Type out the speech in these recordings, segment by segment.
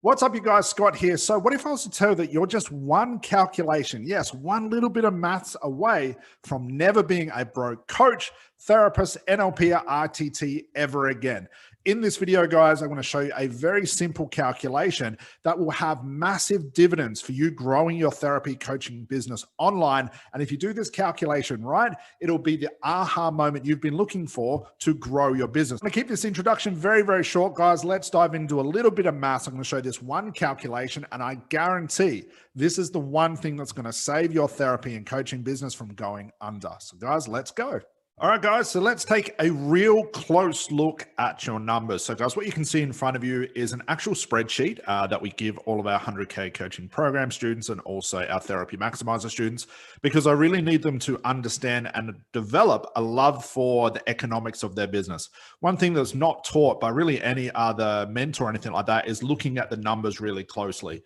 What's up, you guys? Scott here. So what if I was to tell you that you're just one calculation, yes, one little bit of maths away from never being a broke coach, therapist, NLP, or RTT ever again? In this video, guys, I'm going to show you a very simple calculation that will have massive dividends for you growing your therapy coaching business online. And if you do this calculation right, it'll be the aha moment you've been looking for to grow your business. I'm going to keep this introduction very, very short, guys. Let's dive into a little bit of maths. I'm going to show you this one calculation, and I guarantee this is the one thing that's going to save your therapy and coaching business from going under. So, guys, let's go. All right, guys, so let's take a real close look at your numbers. So, guys, what you can see in front of you is an actual spreadsheet that we give all of our 100K coaching program students and also our Therapy Maximizer students, because I really need them to understand and develop a love for the economics of their business. One thing that's not taught by really any other mentor or anything like that is looking at the numbers really closely.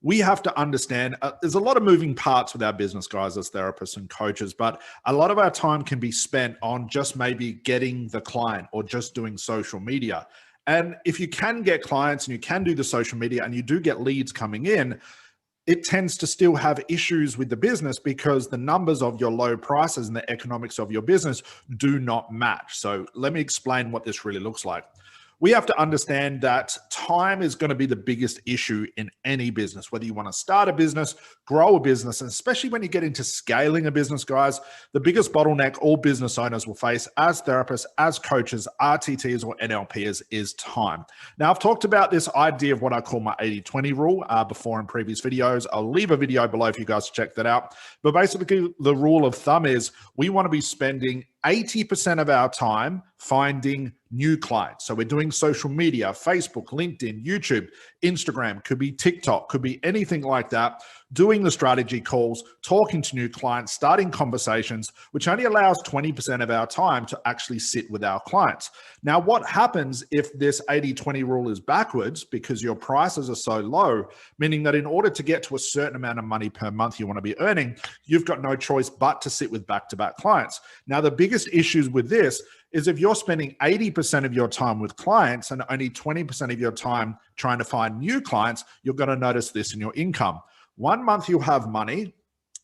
We have to understand there's a lot of moving parts with our business, guys, as therapists and coaches, but a lot of our time can be spent on just maybe getting the client or just doing social media. And if you can get clients and you can do the social media and you do get leads coming in, it tends to still have issues with the business because the numbers of your low prices and the economics of your business do not match. So let me explain what this really looks like. We have to understand that time is going to be the biggest issue in any business, whether you want to start a business, grow a business, and especially when you get into scaling a business, guys, the biggest bottleneck all business owners will face as therapists, as coaches, RTTs, or NLPs is time. Now, I've talked about this idea of what I call my 80-20 rule before in previous videos. I'll leave a video below for you guys to check that out. But basically, the rule of thumb is we want to be spending 80% of our time finding new clients. So we're doing social media, Facebook, LinkedIn, YouTube, Instagram, could be TikTok, could be anything like that, doing the strategy calls, talking to new clients, starting conversations, which only allows 20% of our time to actually sit with our clients. Now, what happens if this 80-20 rule is backwards because your prices are so low, meaning that in order to get to a certain amount of money per month you want to be earning, you've got no choice but to sit with back-to-back clients. Now, the biggest issues with this is if you're spending 80% of your time with clients and only 20% of your time trying to find new clients, you're going to notice this in your income. One month you'll have money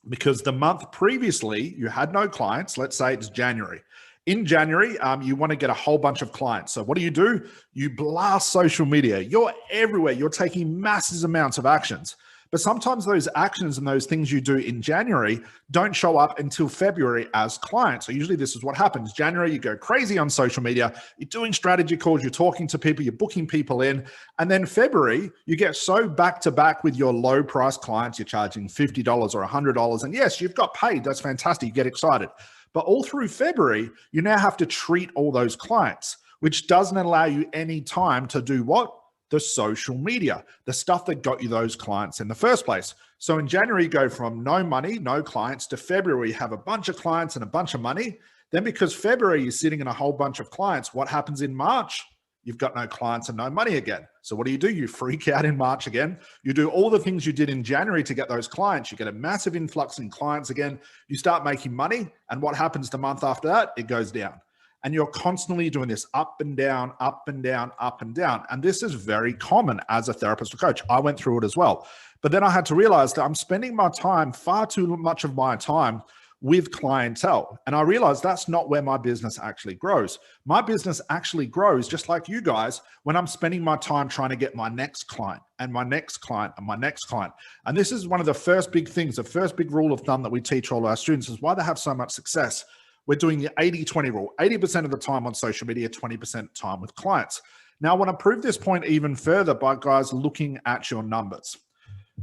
because the month previously you had no clients. Let's say it's January. In January, you want to get a whole bunch of clients. So what do? You blast social media. You're everywhere. You're taking massive amounts of actions. But sometimes those actions and those things you do in January don't show up until February as clients. So usually this is what happens. January, you go crazy on social media. You're doing strategy calls. You're talking to people. You're booking people in. And then February, you get so back to back with your low price clients. You're charging $50 or $100. And yes, you've got paid. That's fantastic. You get excited. But all through February, you now have to treat all those clients, which doesn't allow you any time to do what? The social media, the stuff that got you those clients in the first place. So in January, you go from no money, no clients, to February, you have a bunch of clients and a bunch of money. Then because February, you're sitting in a whole bunch of clients, what happens in March? You've got no clients and no money again. So what do? You freak out in March again. You do all the things you did in January to get those clients. You get a massive influx in clients again. You start making money. And what happens the month after that? It goes down. And you're constantly doing this up and down, up and down, up and down. And this is very common as a therapist or coach. I went through it as well. But then I had to realize that I'm spending my time, far too much of my time, with clientele. And I realized that's not where my business actually grows. My business actually grows, just like you guys, when I'm spending my time trying to get my next client and my next client and my next client. And this is one of the first big things, the first big rule of thumb that we teach all our students is why they have so much success. We're doing the 80-20 rule, 80% of the time on social media, 20% time with clients. Now, I want to prove this point even further by guys looking at your numbers.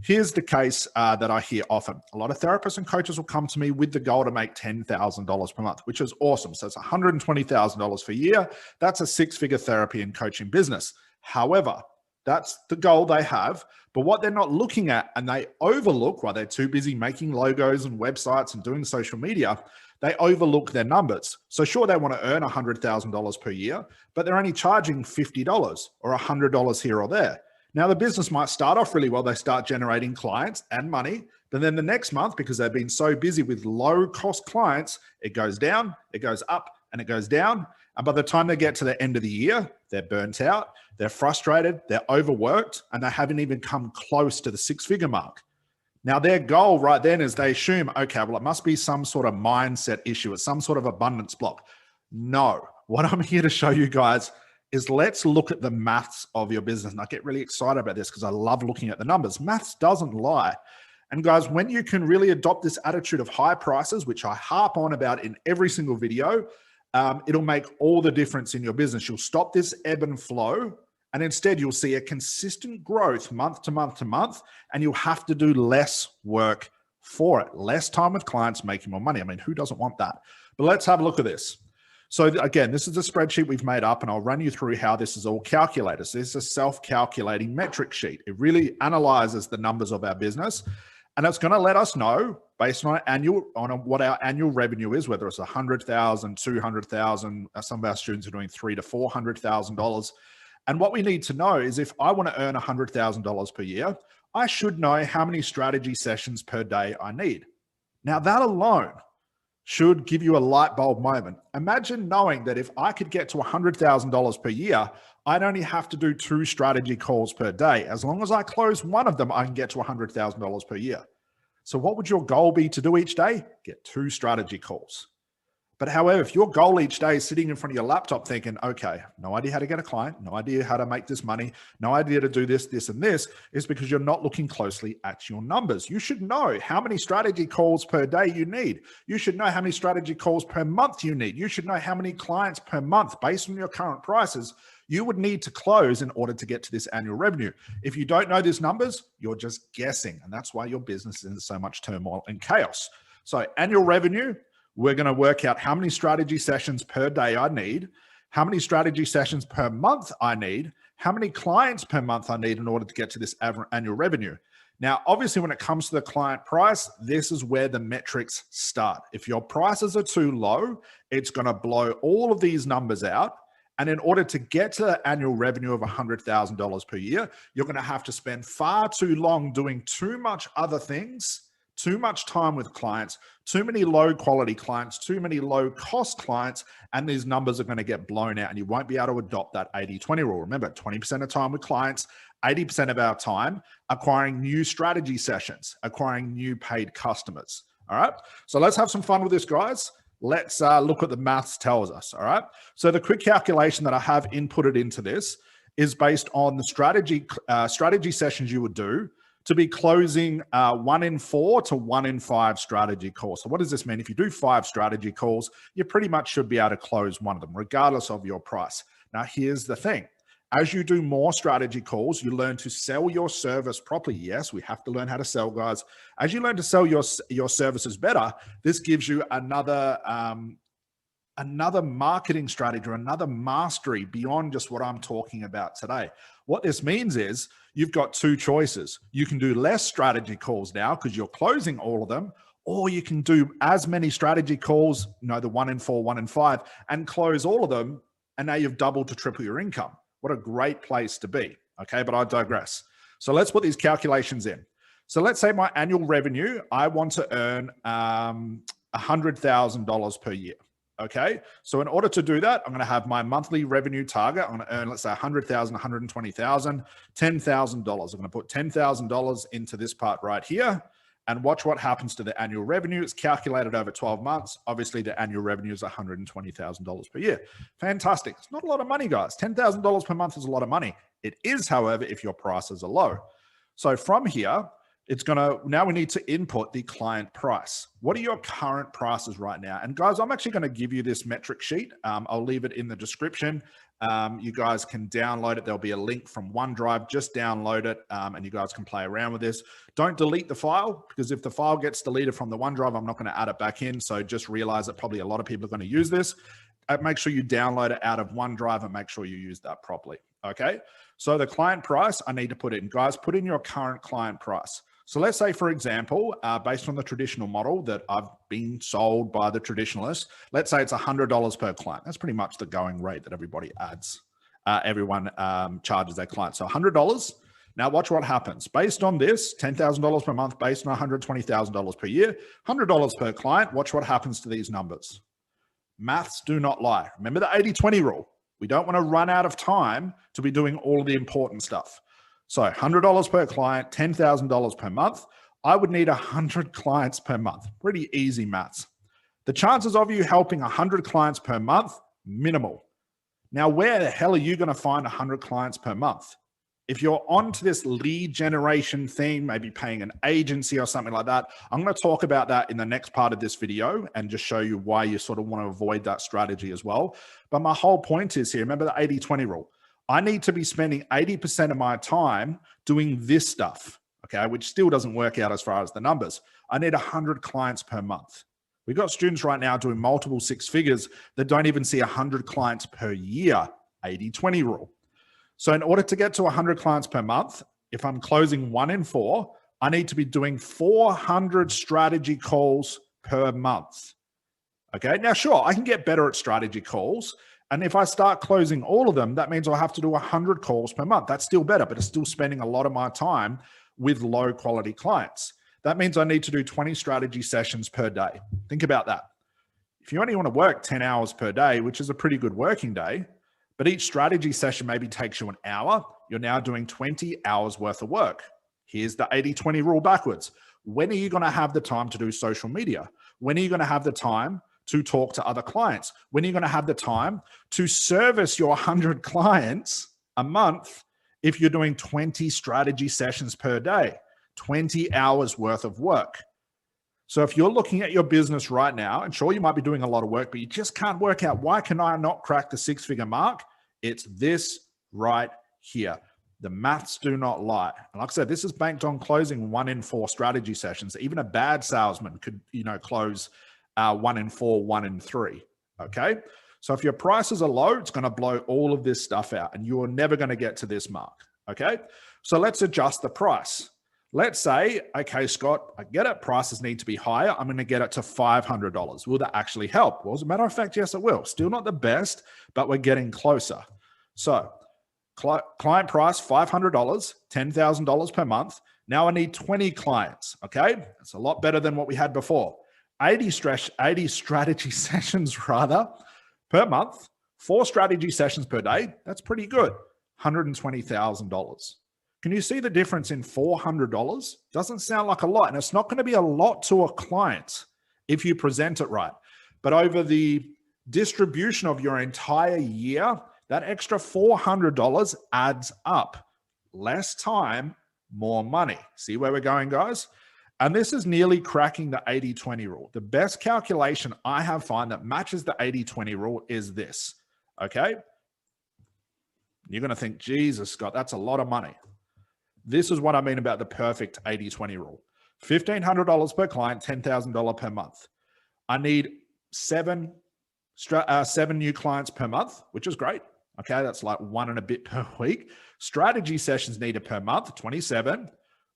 Here's the case that I hear often. A lot of therapists and coaches will come to me with the goal to make $10,000 per month, which is awesome. So it's $120,000 for a year. That's a six-figure therapy and coaching business. However, that's the goal they have. But what they're not looking at, and they overlook while they're too busy making logos and websites and doing social media, they overlook their numbers. So sure, they want to earn $100,000 per year, but they're only charging $50 or $100 here or there. Now, the business might start off really well. They start generating clients and money, but then the next month, because they've been so busy with low cost clients, it goes down, it goes up, and it goes down. And by the time they get to the end of the year, they're burnt out, they're frustrated, they're overworked, and they haven't even come close to the six-figure mark. Now, their goal right then is they assume, okay, well, it must be some sort of mindset issue. It's some sort of abundance block. No, what I'm here to show you guys is let's look at the maths of your business. And I get really excited about this because I love looking at the numbers. Maths doesn't lie. And guys, when you can really adopt this attitude of high prices, which I harp on about in every single video, it'll make all the difference in your business. You'll stop this ebb and flow, and instead you'll see a consistent growth month to month to month, and you'll have to do less work for it. Less time with clients, making more money. I mean, who doesn't want that? But let's have a look at this. So again, this is a spreadsheet we've made up, and I'll run you through how this is all calculated. So this is a self-calculating metric sheet. It really analyzes the numbers of our business, and it's going to let us know based on what our annual revenue is, whether it's $100,000, $200,000. Some of our students are doing $300,000 to $400,000. And what we need to know is if I want to earn $100,000 per year, I should know how many strategy sessions per day I need. Now that alone should give you a light bulb moment. Imagine knowing that if I could get to $100,000 per year, I'd only have to do 2 strategy calls per day. As long as I close one of them, I can get to $100,000 per year. So what would your goal be to do each day? Get 2 strategy calls. But however, if your goal each day is sitting in front of your laptop thinking, okay, no idea how to get a client, no idea how to make this money, no idea to do this, this, and this, is because you're not looking closely at your numbers. You should know how many strategy calls per day you need. You should know how many strategy calls per month you need. You should know how many clients per month based on your current prices you would need to close in order to get to this annual revenue. If you don't know these numbers, you're just guessing. And that's why your business is in so much turmoil and chaos. So annual revenue, we're going to work out how many strategy sessions per day I need, how many strategy sessions per month I need, how many clients per month I need in order to get to this annual revenue. Now, obviously, when it comes to the client price, this is where the metrics start. If your prices are too low, it's going to blow all of these numbers out. And in order to get to the annual revenue of $100,000 per year, you're going to have to spend far too long doing too much other things, too much time with clients, too many low quality clients, too many low cost clients, and these numbers are going to get blown out and you won't be able to adopt that 80-20 rule. Remember, 20% of time with clients, 80% of our time acquiring new strategy sessions, acquiring new paid customers. All right. So let's have some fun with this, guys. Let's look at the maths tells us. All right. So the quick calculation that I have inputted into this is based on the strategy sessions you would do to be closing 1 in 4 to 1 in 5 strategy calls. So what does this mean? If you do 5 strategy calls, you pretty much should be able to close one of them, regardless of your price. Now, here's the thing. As you do more strategy calls, you learn to sell your service properly. Yes, we have to learn how to sell, guys. As you learn to sell your services better, this gives you another marketing strategy or another mastery beyond just what I'm talking about today. What this means is you've got 2 choices. You can do less strategy calls now because you're closing all of them, or you can do as many strategy calls, the 1 in 4, 1 in 5, and close all of them. And now you've doubled to triple your income. What a great place to be. Okay, but I digress. So let's put these calculations in. So let's say my annual revenue, I want to earn $100,000 per year. Okay, so in order to do that, I'm going to have my monthly revenue target. I'm going to earn, let's say, $100,000, $120,000, $10,000. I'm going to put $10,000 into this part right here and watch what happens to the annual revenue. It's calculated over 12 months. Obviously, the annual revenue is $120,000 per year. Fantastic. It's not a lot of money, guys. $10,000 per month is a lot of money. It is, however, if your prices are low. So from here, now we need to input the client price. What are your current prices right now? And guys, I'm actually going to give you this metric sheet. I'll leave it in the description. You guys can download it. There'll be a link from OneDrive. Just download it and you guys can play around with this. Don't delete the file, because if the file gets deleted from the OneDrive, I'm not going to add it back in. So just realize that probably a lot of people are going to use this. Make sure you download it out of OneDrive and make sure you use that properly. Okay. So the client price, I need to put in. Guys, put in your current client price. So let's say, for example, based on the traditional model that I've been sold by the traditionalists, let's say it's $100 per client. That's pretty much the going rate that everybody everyone charges their clients. So $100. Now watch what happens. Based on this, $10,000 per month, based on $120,000 per year, $100 per client, watch what happens to these numbers. Maths do not lie. Remember the 80-20 rule. We don't want to run out of time to be doing all of the important stuff. So $100 per client, $10,000 per month. I would need 100 clients per month. Pretty easy maths. The chances of you helping 100 clients per month, minimal. Now, where the hell are you going to find 100 clients per month? If you're onto this lead generation thing, maybe paying an agency or something like that, I'm going to talk about that in the next part of this video and just show you why you sort of want to avoid that strategy as well. But my whole point is here, remember the 80-20 rule. I need to be spending 80% of my time doing this stuff, okay, which still doesn't work out as far as the numbers. I need 100 clients per month. We've got students right now doing multiple six figures that don't even see 100 clients per year, 80-20 rule. So in order to get to 100 clients per month, if I'm closing 1 in 4, I need to be doing 400 strategy calls per month. Okay, now sure, I can get better at strategy calls. And if I start closing all of them, that means I'll have to do 100 calls per month. That's still better, but it's still spending a lot of my time with low quality clients. That means I need to do 20 strategy sessions per day. Think about that. If you only want to work 10 hours per day, which is a pretty good working day, but each strategy session maybe takes you an hour, you're now doing 20 hours worth of work. Here's the 80-20 rule backwards. When are you going to have the time to do social media? When are you going to have the time to talk to other clients? When are you going to have the time to service your 100 clients a month if you're doing 20 strategy sessions per day, 20 hours worth of work? So if you're looking at your business right now, and sure, you might be doing a lot of work, but you just can't work out, why can I not crack the six-figure mark? It's this right here. The maths do not lie. And like I said, this is banked on closing 1 in 4 strategy sessions. Even a bad salesman could, close 1 in 4, 1 in 3. Okay. So if your prices are low, it's going to blow all of this stuff out and you're never going to get to this mark. Okay. So let's adjust the price. Let's say, okay, Scott, I get it. Prices need to be higher. I'm going to get it to $500. Will that actually help? Well, as a matter of fact, yes, it will. Still not the best, but we're getting closer. So client price, $500, $10,000 per month. Now I need 20 clients. Okay. That's a lot better than what we had before. 80 strategy sessions rather per month, 4 strategy sessions per day. That's pretty good. $120,000. Can you see the difference in $400? Doesn't sound like a lot, and it's not going to be a lot to a client if you present it right. But over the distribution of your entire year, that extra $400 adds up. Less time, more money. See where we're going, guys? And this is nearly cracking the 80-20 rule. The best calculation I have found that matches the 80-20 rule is this, okay? You're going to think, Jesus, Scott, that's a lot of money. This is what I mean about the perfect 80-20 rule. $1,500 per client, $10,000 per month. I need 7 new clients per month, which is great. Okay, that's like 1 and a bit per week. Strategy sessions needed per month, 27.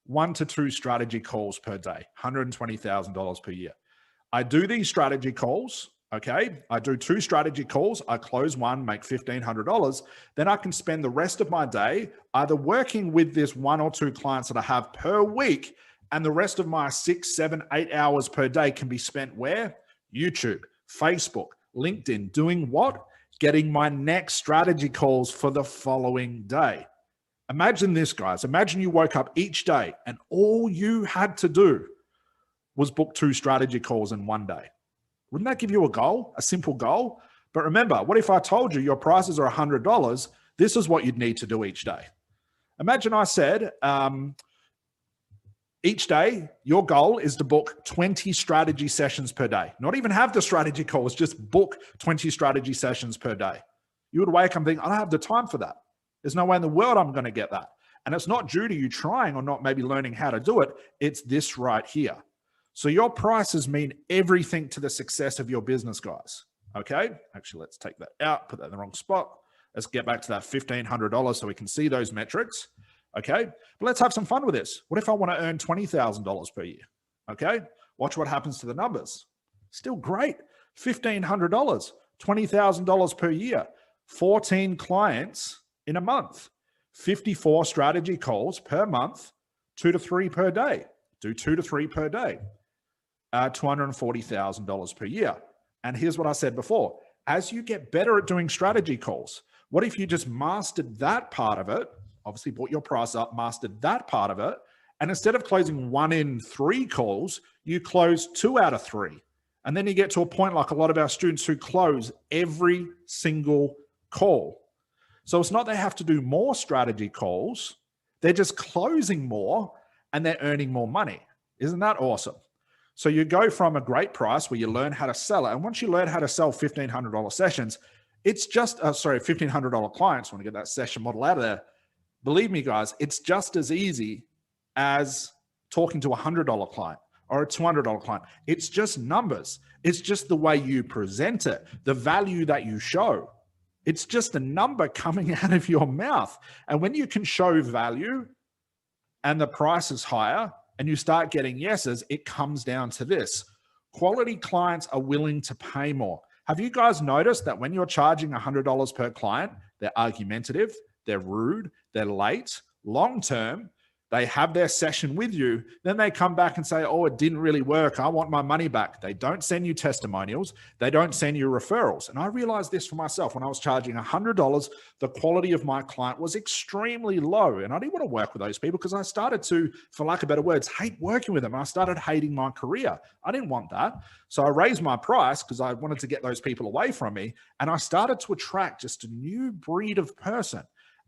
1 to 2 strategy calls per day, $120,000 per year. I do these strategy calls, okay? I do 2 strategy calls. I close 1, make $1,500. Then I can spend the rest of my day either working with this 1 or 2 clients that I have per week, and the rest of my 6, 7, 8 hours per day can be spent where? YouTube, Facebook, LinkedIn. Doing what? Getting my next strategy calls for the following day. Imagine this, guys. Imagine you woke up each day and all you had to do was book 2 strategy calls in one day. Wouldn't that give you a goal, a simple goal? But remember, what if I told you your prices are $100? This is what you'd need to do each day. Imagine I said, each day, your goal is to book 20 strategy sessions per day. Not even have the strategy calls, just book 20 strategy sessions per day. You would wake up and think, I don't have the time for that. There's no way in the world I'm going to get that. And it's not due to you trying or not maybe learning how to do it. It's this right here. So your prices mean everything to the success of your business, guys. Okay. Actually, let's take that out, put that in the wrong spot. Let's get back to that $1,500 so we can see those metrics. Okay. But let's have some fun with this. What if I want to earn $20,000 per year? Okay. Watch what happens to the numbers. Still great. $1,500, $20,000 per year, 14 clients in a month, 54 strategy calls per month, 2 to 3 per day. Do 2 to 3 per day. $240,000 per year. And here's what I said before. As you get better at doing strategy calls, what if you just mastered that part of it? Obviously brought your price up, mastered that part of it. And instead of closing 1 in 3 calls, you close 2 out of 3. And then you get to a point like a lot of our students who close every single call. So it's not they have to do more strategy calls. They're just closing more and they're earning more money. Isn't that awesome? So you go from a great price where you learn how to sell it. And once you learn how to sell $1,500 sessions, it's just, $1,500 clients. Want to get that session model out of there. Believe me, guys, it's just as easy as talking to a $100 client or a $200 client. It's just numbers. It's just the way you present it, the value that you show. It's just a number coming out of your mouth. And when you can show value and the price is higher and you start getting yeses, it comes down to this. Quality clients are willing to pay more. Have you guys noticed that when you're charging $100 per client, they're argumentative, they're rude, they're late, long-term, they have their session with you, then they come back and say, oh, it didn't really work. I want my money back. They don't send you testimonials. They don't send you referrals. And I realized this for myself when I was charging $100, the quality of my client was extremely low. And I didn't want to work with those people because I started to, for lack of better words, hate working with them. I started hating my career. I didn't want that. So I raised my price because I wanted to get those people away from me. And I started to attract just a new breed of person,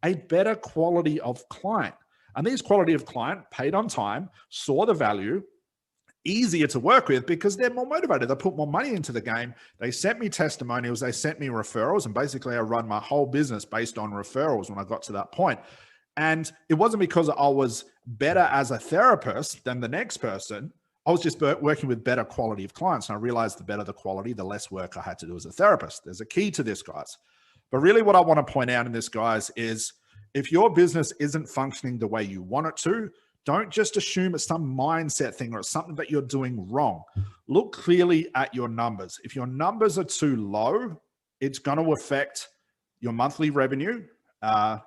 a better quality of client. And these quality of client paid on time, saw the value, easier to work with because they're more motivated. They put more money into the game. They sent me testimonials. They sent me referrals. And basically, I run my whole business based on referrals when I got to that point. And it wasn't because I was better as a therapist than the next person. I was just working with better quality of clients. And I realized the better the quality, the less work I had to do as a therapist. There's a key to this, guys. But really what I want to point out in this, guys, is if your business isn't functioning the way you want it to, don't just assume it's some mindset thing or it's something that you're doing wrong. Look clearly at your numbers. If your numbers are too low, it's going to affect your monthly revenue.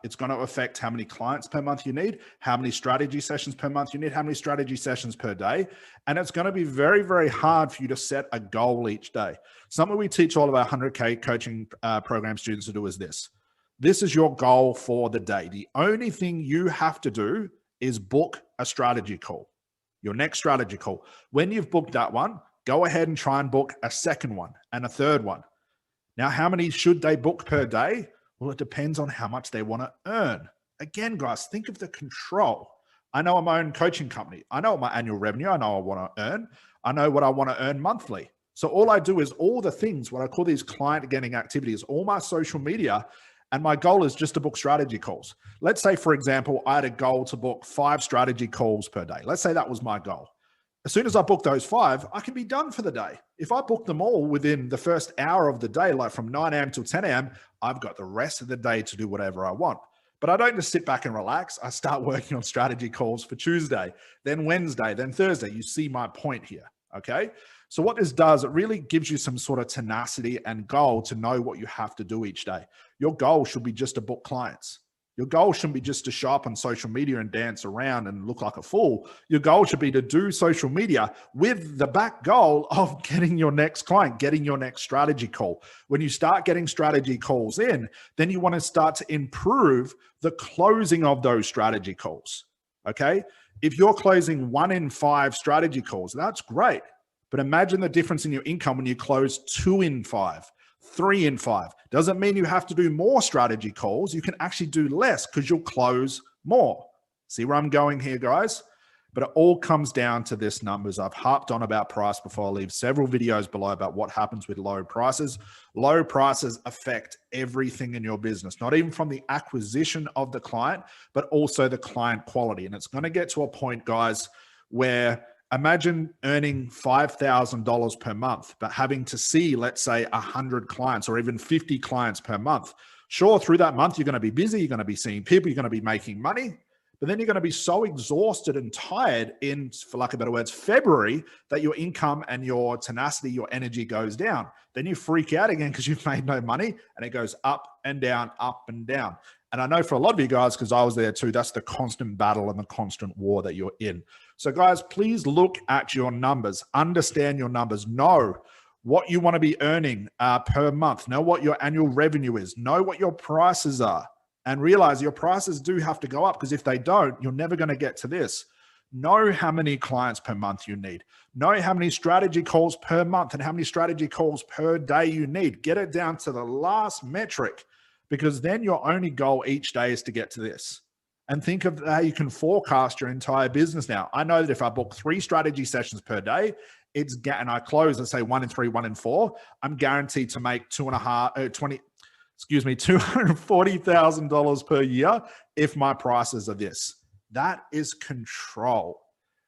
It's going to affect how many clients per month you need, how many strategy sessions per month you need, how many strategy sessions per day. And it's going to be very, very hard for you to set a goal each day. Something we teach all of our 100K coaching program students to do is this. This is your goal for the day. The only thing you have to do is book a strategy call, your next strategy call. When you've booked that one, go ahead and try and book a second one and a third one. Now, how many should they book per day? Well, it depends on how much they want to earn. Again, guys, think of the control. I know I'm my own coaching company. I know my annual revenue. I know I want to earn. I know what I want to earn monthly. So all I do is all the things, what I call these client getting activities, all my social media. And my goal is just to book strategy calls. Let's say, for example, I had a goal to book 5 strategy calls per day. Let's say that was my goal. As soon as I book those 5, I can be done for the day. If I book them all within the first hour of the day, like from 9 a.m. till 10 a.m., I've got the rest of the day to do whatever I want. But I don't just sit back and relax. I start working on strategy calls for Tuesday, then Wednesday, then Thursday. You see my point here, okay? So what this does, it really gives you some sort of tenacity and goal to know what you have to do each day. Your goal should be just to book clients. Your goal shouldn't be just to show up on social media and dance around and look like a fool. Your goal should be to do social media with the back goal of getting your next client, getting your next strategy call. When you start getting strategy calls in, then you want to start to improve the closing of those strategy calls, okay? If you're closing 1 in 5 strategy calls, that's great. But imagine the difference in your income when you close 2 in 5, 3 in 5. Doesn't mean you have to do more strategy calls. You can actually do less because you'll close more. See where I'm going here, guys? But it all comes down to this numbers. I've harped on about price before. I leave several videos below about what happens with low prices. Low prices affect everything in your business, not even from the acquisition of the client, but also the client quality. And it's going to get to a point, guys, where imagine earning $5,000 per month, but having to see, let's say, 100 clients or even 50 clients per month. Sure, through that month, you're going to be busy. You're going to be seeing people. You're going to be making money. But then you're going to be so exhausted and tired in, for lack of better words, February, that your income and your tenacity, your energy goes down. Then you freak out again because you've made no money, and it goes up and down, up and down. And I know for a lot of you guys, because I was there too, that's the constant battle and the constant war that you're in. So guys, please look at your numbers, understand your numbers, know what you want to be earning per month. Know what your annual revenue is. Know what your prices are. And realize your prices do have to go up, because if they don't, you're never going to get to this. Know how many clients per month you need. Know how many strategy calls per month and how many strategy calls per day you need. Get it down to the last metric, because then your only goal each day is to get to this. And think of how you can forecast your entire business now. I know that if I book 3 strategy sessions per day, and I close and say 1 in 3, 1 in 4, I'm guaranteed to make $240,000 per year if my prices are this. That is control.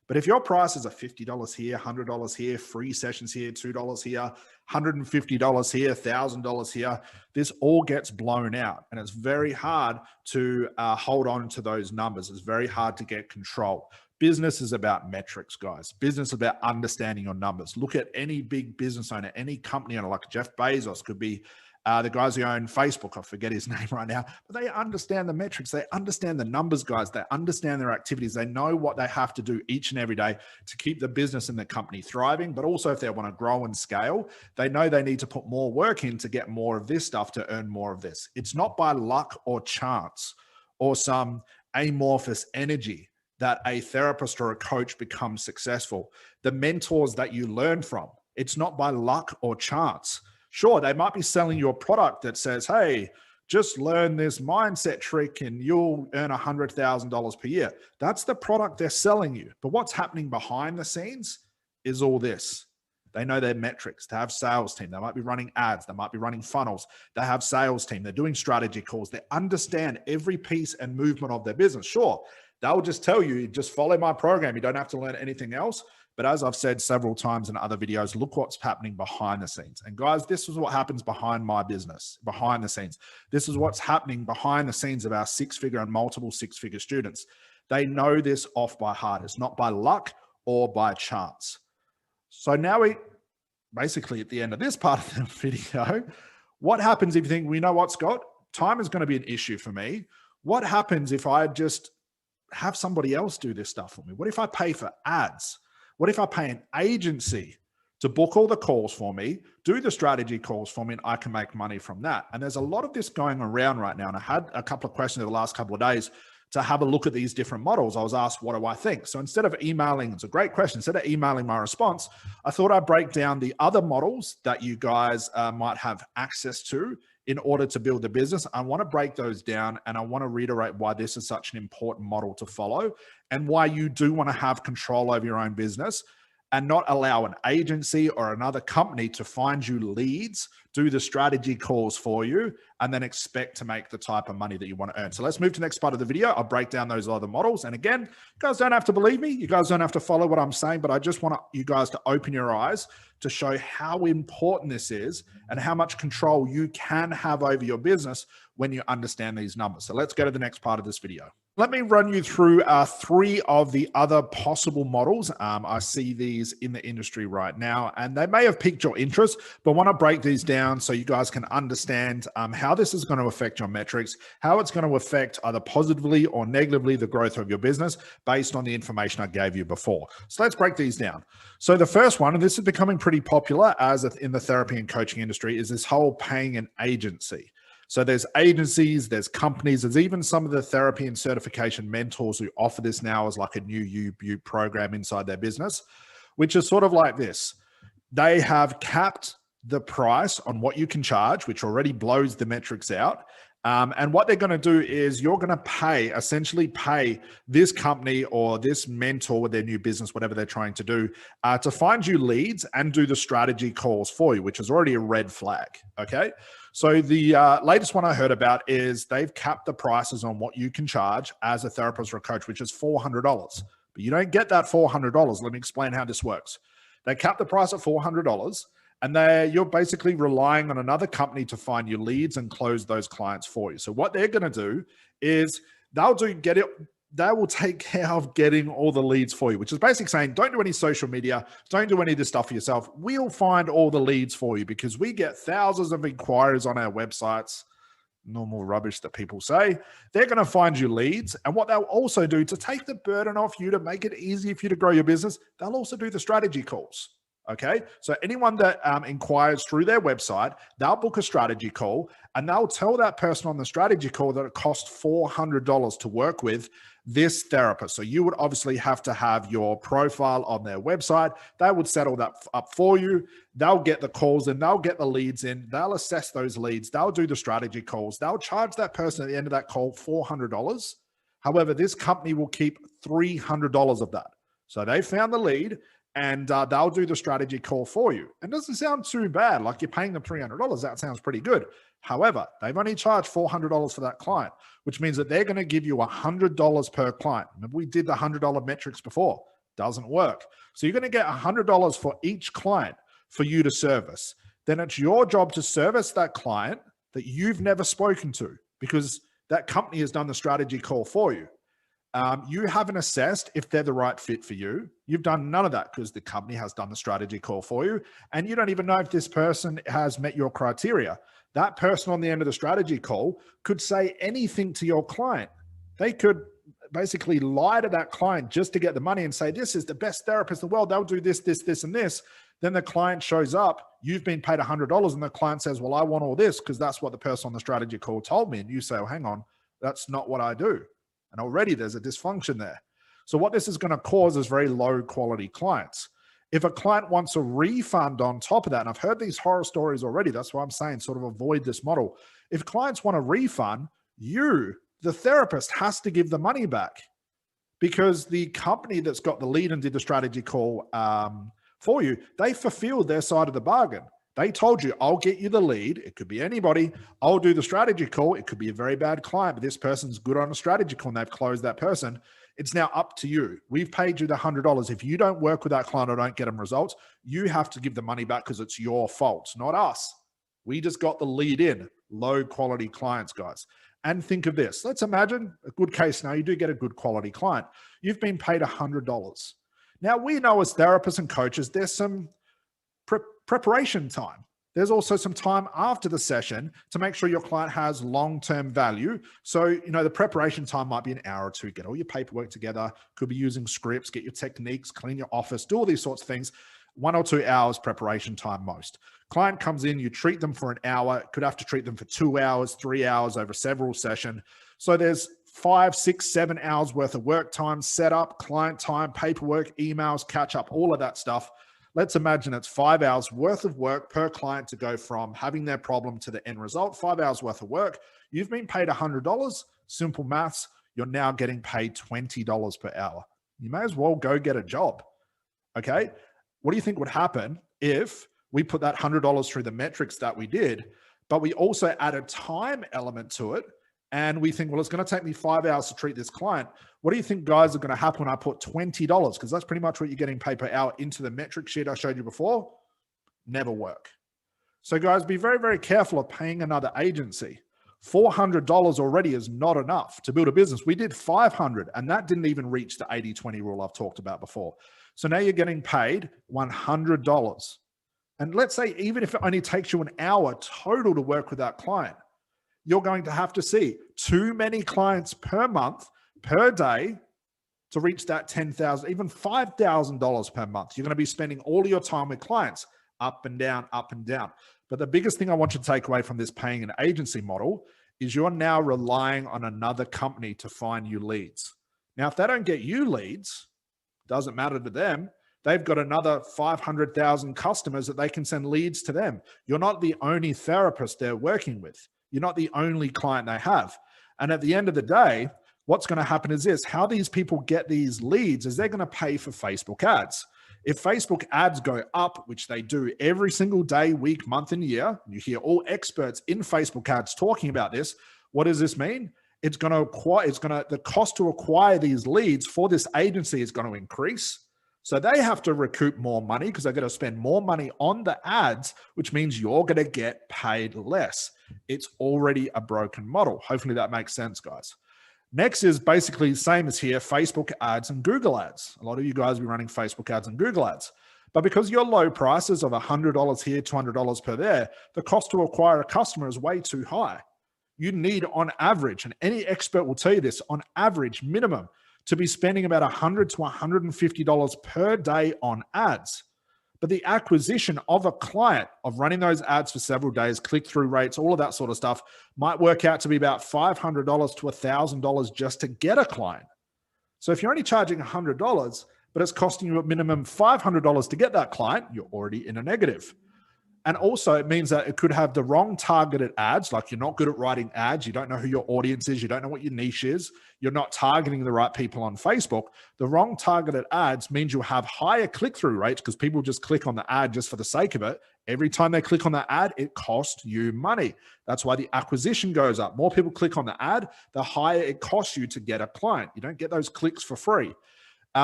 But if your prices are $50 here, $100 here, free sessions here, $2 here, $150 here, $1,000 here, this all gets blown out. And it's very hard to hold on to those numbers. It's very hard to get control. Business is about metrics, guys. Business is about understanding your numbers. Look at any big business owner, any company owner, like Jeff Bezos, could be the guys who own Facebook. I forget his name right now, but they understand the metrics. They understand the numbers, guys. They understand their activities. They know what they have to do each and every day to keep the business and the company thriving. But also, if they want to grow and scale, they know they need to put more work in to get more of this stuff, to earn more of this. It's not by luck or chance or some amorphous energy that a therapist or a coach becomes successful. The mentors that you learn from, it's not by luck or chance. Sure, they might be selling you a product that says, hey, just learn this mindset trick and you'll earn $100,000 per year. That's the product they're selling you. But what's happening behind the scenes is all this. They know their metrics. They have sales team. They might be running ads. They might be running funnels. They have sales team. They're doing strategy calls. They understand every piece and movement of their business. Sure, they'll just tell you, just follow my program. You don't have to learn anything else. But as I've said several times in other videos, look what's happening behind the scenes. And guys, this is what happens behind my business, behind the scenes. This is what's happening behind the scenes of our 6-figure and multiple 6-figure students. They know this off by heart. It's not by luck or by chance. So now we basically at the end of this part of the video, what happens if you think, we know what, Scott, time is going to be an issue for me. What happens if I just have somebody else do this stuff for me? What if I pay for ads? What if I pay an agency to book all the calls for me, do the strategy calls for me, and I can make money from that? And there's a lot of this going around right now. And I had a couple of questions in the last couple of days to have a look at these different models. I was asked, what do I think? So instead of emailing, it's a great question. Instead of emailing my response, I thought I'd break down the other models that you guys might have access to in order to build the business. I want to break those down, and I want to reiterate why this is such an important model to follow and why you do want to have control over your own business and not allow an agency or another company to find you leads, do the strategy calls for you, and then expect to make the type of money that you want to earn. So let's move to the next part of the video. I'll break down those other models. And again, you guys don't have to believe me. You guys don't have to follow what I'm saying, but I just want you guys to open your eyes to show how important this is and how much control you can have over your business when you understand these numbers. So let's go to the next part of this video. Let me run you through 3 of the other possible models. I see these in the industry right now, and they may have piqued your interest, but I want to break these down so you guys can understand how this is going to affect your metrics, how it's going to affect either positively or negatively the growth of your business based on the information I gave you before. So let's break these down. So the first one, and this is becoming pretty popular as in the therapy and coaching industry, is this whole paying an agency. So there's agencies, there's companies, there's even some of the therapy and certification mentors who offer this now as like a new U program inside their business, which is sort of like this. They have capped the price on what you can charge, which already blows the metrics out. And what they're going to do is you're going to essentially pay this company or this mentor with their new business, whatever they're trying to do, to find you leads and do the strategy calls for you, which is already a red flag. Okay. So the latest one I heard about is they've capped the prices on what you can charge as a therapist or a coach, which is $400. But you don't get that $400. Let me explain how this works. They cap the price at $400. And you're basically relying on another company to find you leads and close those clients for you. So what they're going to do is they will take care of getting all the leads for you, which is basically saying, don't do any social media, don't do any of this stuff for yourself. We'll find all the leads for you because we get thousands of inquiries on our websites, normal rubbish that people say. They're going to find you leads. And what they'll also do to take the burden off you, to make it easy for you to grow your business, they'll also do the strategy calls. Okay, so anyone that inquires through their website, they'll book a strategy call and they'll tell that person on the strategy call that it costs $400 to work with this therapist. So you would obviously have to have your profile on their website. They would settle that up for you. They'll get the calls in, they'll get the leads in, they'll assess those leads, they'll do the strategy calls, they'll charge that person at the end of that call $400. However, this company will keep $300 of that. So they found the lead, and they'll do the strategy call for you. And it doesn't sound too bad. Like you're paying them $300. That sounds pretty good. However, they've only charged $400 for that client, which means that they're going to give you $100 per client. Remember, we did the $100 metrics before. Doesn't work. So you're going to get $100 for each client for you to service. Then it's your job to service that client that you've never spoken to, because that company has done the strategy call for you. You haven't assessed if they're the right fit for you. You've done none of that because the company has done the strategy call for you. And you don't even know if this person has met your criteria. That person on the end of the strategy call could say anything to your client. They could basically lie to that client just to get the money and say, this is the best therapist in the world. They'll do this, this, this, and this. Then the client shows up. You've been paid $100 and the client says, well, I want all this because that's what the person on the strategy call told me. And you say, oh, hang on, that's not what I do. And already there's a dysfunction there. So what this is going to cause is very low quality clients. If a client wants a refund on top of that, and I've heard these horror stories already, that's why I'm saying sort of avoid this model. If clients want a refund, you, the therapist, has to give the money back, because the company that's got the lead and did the strategy call for you, they fulfilled their side of the bargain. They told you, I'll get you the lead. It could be anybody. I'll do the strategy call. It could be a very bad client, but this person's good on a strategy call and they've closed that person. It's now up to you. We've paid you the $100. If you don't work with that client or don't get them results, you have to give the money back because it's your fault, not us. We just got the lead in. Low quality clients, guys. And think of this. Let's imagine a good case now. You do get a good quality client. You've been paid $100. Now, we know as therapists and coaches, there's some preparation time. There's also some time after the session to make sure your client has long-term value. So, the preparation time might be an hour or two. Get all your paperwork together. Could be using scripts, get your techniques, clean your office, do all these sorts of things. 1 or 2 hours preparation time most. Client comes in, you treat them for an hour. Could have to treat them for 2 hours, 3 hours over several sessions. So there's 5, 6, 7 hours worth of work time, setup, client time, paperwork, emails, catch up, all of that stuff. Let's imagine it's 5 hours worth of work per client to go from having their problem to the end result. 5 hours worth of work. You've been paid $100. Simple maths. You're now getting paid $20 per hour. You may as well go get a job. Okay. What do you think would happen if we put that $100 through the metrics that we did, but we also add a time element to it? And we think, well, it's going to take me 5 hours to treat this client. What do you think, guys, are going to happen when I put $20? Because that's pretty much what you're getting paid per hour into the metric sheet I showed you before. Never work. So guys, be very, very careful of paying another agency. $400 already is not enough to build a business. We did $500 and that didn't even reach the 80-20 rule I've talked about before. So now you're getting paid $100. And let's say even if it only takes you an hour total to work with that client, you're going to have to see too many clients per month, per day to reach that $10,000, even $5,000 per month. You're going to be spending all of your time with clients up and down, up and down. But the biggest thing I want you to take away from this paying an agency model is you're now relying on another company to find you leads. Now, if they don't get you leads, doesn't matter to them. They've got another 500,000 customers that they can send leads to them. You're not the only therapist they're working with. You're not the only client they have. And at the end of the day, what's going to happen is this: how these people get these leads is they're going to pay for Facebook ads. If Facebook ads go up, which they do every single day, week, month, and year, you hear all experts in Facebook ads talking about this. What does this mean? The cost to acquire these leads for this agency is going to increase. So they have to recoup more money because they're going to spend more money on the ads, which means you're going to get paid less. It's already a broken model. Hopefully that makes sense, guys. Next is basically the same as here, Facebook ads and Google ads. A lot of you guys will be running Facebook ads and Google ads. But because your low prices of $100 here, $200 per there, the cost to acquire a customer is way too high. You need on average, and any expert will tell you this, on average minimum, to be spending about $100 to $150 per day on ads. But the acquisition of a client, of running those ads for several days, click-through rates, all of that sort of stuff, might work out to be about $500 to $1,000 just to get a client. So if you're only charging $100, but it's costing you a minimum $500 to get that client, you're already in a negative. And also it means that it could have the wrong targeted ads, like you're not good at writing ads, you don't know who your audience is, you don't know what your niche is, you're not targeting the right people on Facebook. The wrong targeted ads means you'll have higher click-through rates because people just click on the ad just for the sake of it. Every time they click on that ad, it costs you money. That's why the acquisition goes up. More people click on the ad, the higher it costs you to get a client. You don't get those clicks for free.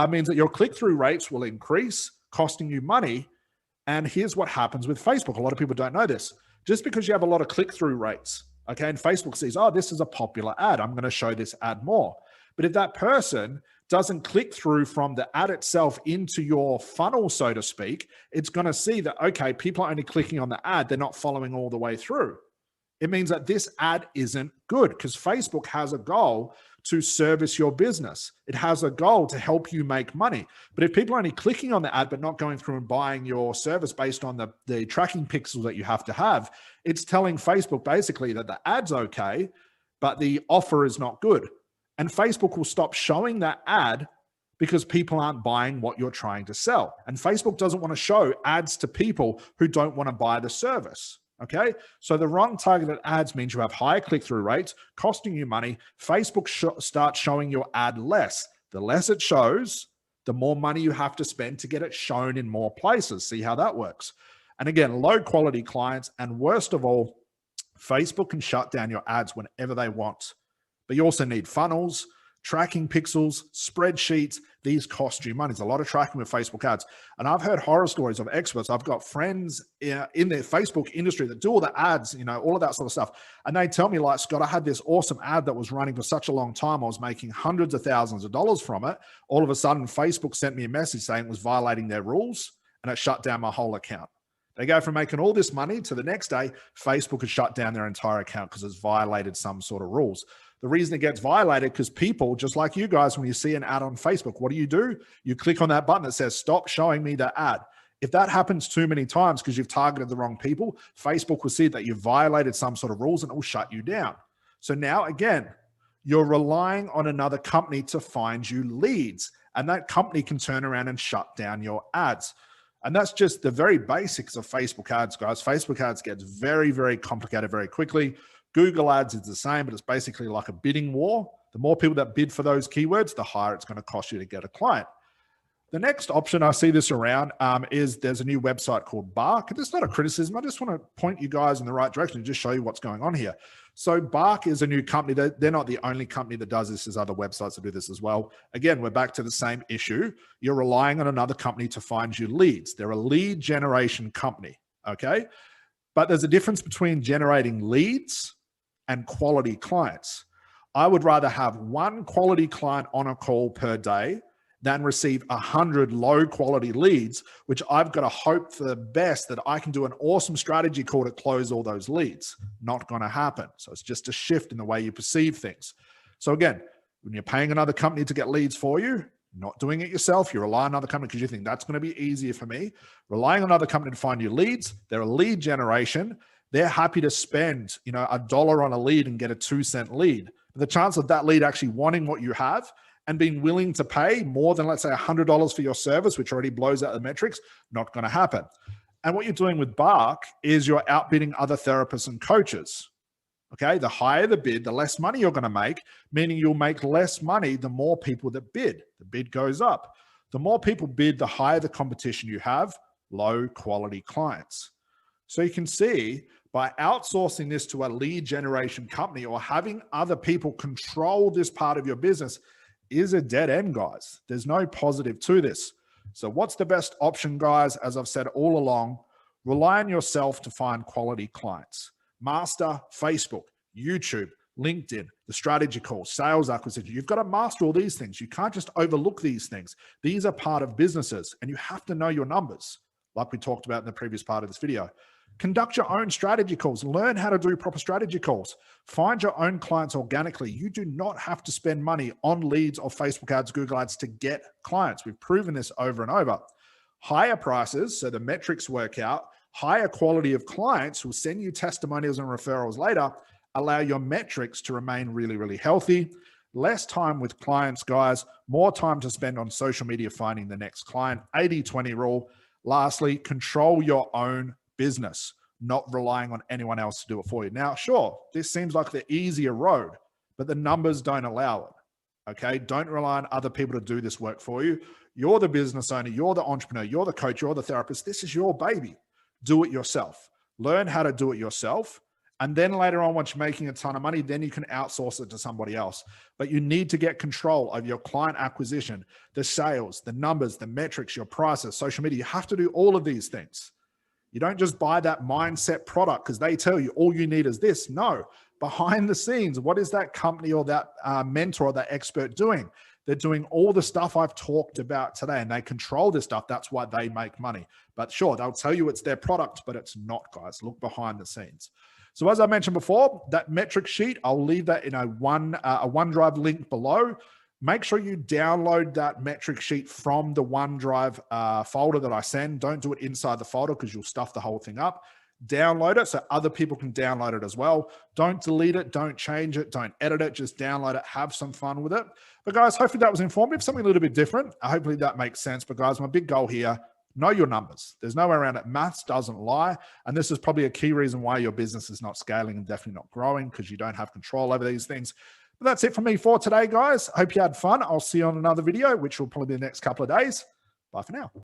Means that your click-through rates will increase, costing you money. And here's what happens with Facebook. A lot of people don't know this. Just because you have a lot of click-through rates, okay, and Facebook sees, oh, this is a popular ad, I'm going to show this ad more. But if that person doesn't click through from the ad itself into your funnel, so to speak, it's going to see that, okay, people are only clicking on the ad, they're not following all the way through. It means that this ad isn't good because Facebook has a goal to service your business. It has a goal to help you make money. But if people are only clicking on the ad but not going through and buying your service based on the tracking pixels that you have to have, it's telling Facebook basically that the ad's okay, but the offer is not good. And Facebook will stop showing that ad because people aren't buying what you're trying to sell. And Facebook doesn't want to show ads to people who don't want to buy the service. Okay, so the wrong targeted ads means you have higher click-through rates, costing you money. Facebook starts showing your ad less. The less it shows, the more money you have to spend to get it shown in more places. See how that works. And again, low quality clients. And worst of all, Facebook can shut down your ads whenever they want. But you also need funnels, tracking pixels, spreadsheets. These cost you money. There's a lot of tracking with Facebook ads. And I've heard horror stories of experts. I've got friends in the Facebook industry that do all the ads, all of that sort of stuff. And they tell me, like, Scott, I had this awesome ad that was running for such a long time. I was making hundreds of thousands of dollars from it. All of a sudden, Facebook sent me a message saying it was violating their rules and it shut down my whole account. They go from making all this money to the next day, Facebook has shut down their entire account because it's violated some sort of rules. The reason it gets violated because people, just like you guys, when you see an ad on Facebook, what do? You click on that button that says, stop showing me the ad. If that happens too many times because you've targeted the wrong people, Facebook will see that you've violated some sort of rules and it will shut you down. So now, again, you're relying on another company to find you leads, and that company can turn around and shut down your ads. And that's just the very basics of Facebook ads, guys. Facebook ads gets very, very complicated very quickly. Google ads is the same, but it's basically like a bidding war. The more people that bid for those keywords, the higher it's going to cost you to get a client. The next option I see this around is there's a new website called Bach. And it's not a criticism. I just want to point you guys in the right direction and just show you what's going on here. So Bach is a new company. They're not the only company that does this. There's other websites that do this as well. Again, we're back to the same issue. You're relying on another company to find you leads. They're a lead generation company, okay? But there's a difference between generating leads and quality clients. I would rather have one quality client on a call per day than receive 100 low quality leads, which I've got to hope for the best that I can do an awesome strategy call to close all those leads. Not going to happen. So it's just a shift in the way you perceive things. So again, when you're paying another company to get leads for you, not doing it yourself, you rely on another company because you think that's going to be easier for me. Relying on another company to find you leads, they're a lead generation. They're happy to spend, $1 on a lead and get a 2-cent lead. But the chance of that lead actually wanting what you have and being willing to pay more than, let's say, $100 for your service, which already blows out the metrics, not going to happen. And what you're doing with Bach is you're outbidding other therapists and coaches. Okay, the higher the bid, the less money you're going to make, meaning you'll make less money the more people that bid. The bid goes up. The more people bid, the higher the competition you have, low quality clients. So you can see by outsourcing this to a lead generation company or having other people control this part of your business is a dead end, guys. There's no positive to this. So what's the best option, guys? As I've said all along, rely on yourself to find quality clients. Master Facebook, YouTube, LinkedIn, the strategy calls, sales acquisition. You've got to master all these things. You can't just overlook these things. These are part of businesses and you have to know your numbers, like we talked about in the previous part of this video. Conduct your own strategy calls. Learn how to do proper strategy calls. Find your own clients organically. You do not have to spend money on leads or Facebook ads, Google ads to get clients. We've proven this over and over. Higher prices, so the metrics work out, higher quality of clients who will send you testimonials and referrals later, allow your metrics to remain really, really healthy. Less time with clients, guys, more time to spend on social media finding the next client. 80-20 rule. Lastly, control your own business, not relying on anyone else to do it for you. Now, sure, this seems like the easier road, but the numbers don't allow it. Okay, don't rely on other people to do this work for you. You're the business owner, you're the entrepreneur, you're the coach, you're the therapist. This is your baby. Do it yourself. Learn how to do it yourself. And then later on, once you're making a ton of money, then you can outsource it to somebody else. But you need to get control of your client acquisition, the sales, the numbers, the metrics, your prices, social media. You have to do all of these things. You don't just buy that mindset product because they tell you all you need is this. No, behind the scenes, what is that company or that mentor or that expert doing? They're doing all the stuff I've talked about today, and they control this stuff. That's why they make money. But sure, they'll tell you it's their product, but it's not, guys. Look behind the scenes. So as I mentioned before, that metric sheet, I'll leave that in a OneDrive link below. Make sure you download that metric sheet from the OneDrive folder that I send. Don't do it inside the folder because you'll stuff the whole thing up. Download it so other people can download it as well. Don't delete it. Don't change it. Don't edit it. Just download it. Have some fun with it. But guys, hopefully that was informative. Something a little bit different. Hopefully that makes sense. But guys, my big goal here, know your numbers. There's no way around it. Maths doesn't lie. And this is probably a key reason why your business is not scaling and definitely not growing, because you don't have control over these things. But that's it for me for today, guys. Hope you had fun. I'll see you on another video, which will probably be the next couple of days. Bye for now.